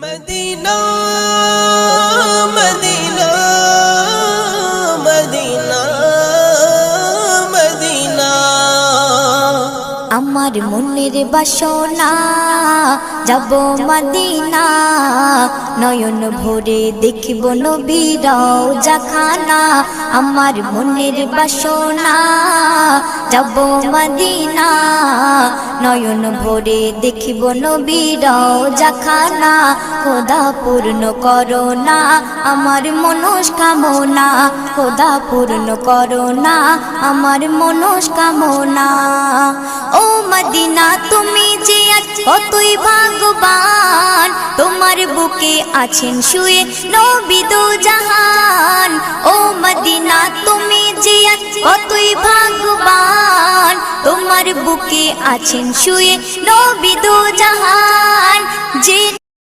Medina Medina Medina Medina আমার মনের বাসনা যাব মদিনা, নয়ন ভরে দেখিব নবীর রওজাখানা। আমার মনের বাসনা যাব মদিনা, নয়ন ভরে দেখিব নবীর রওজাখানা। খোদা পূর্ণ করো না আমার মনস্কামনা, খোদা পূর্ণ করো না আমার মনস্কামনা। ও মদিনা তুমি যে কতই ভাগ্যবান, তোমার বুকে আছেন শুয়ে নবী দো জাহান। ও মদিনা তুমি যে কতই ভাগ্যবান, তোমার বুকে আছেন শুয়ে নবী দো জাহান। যে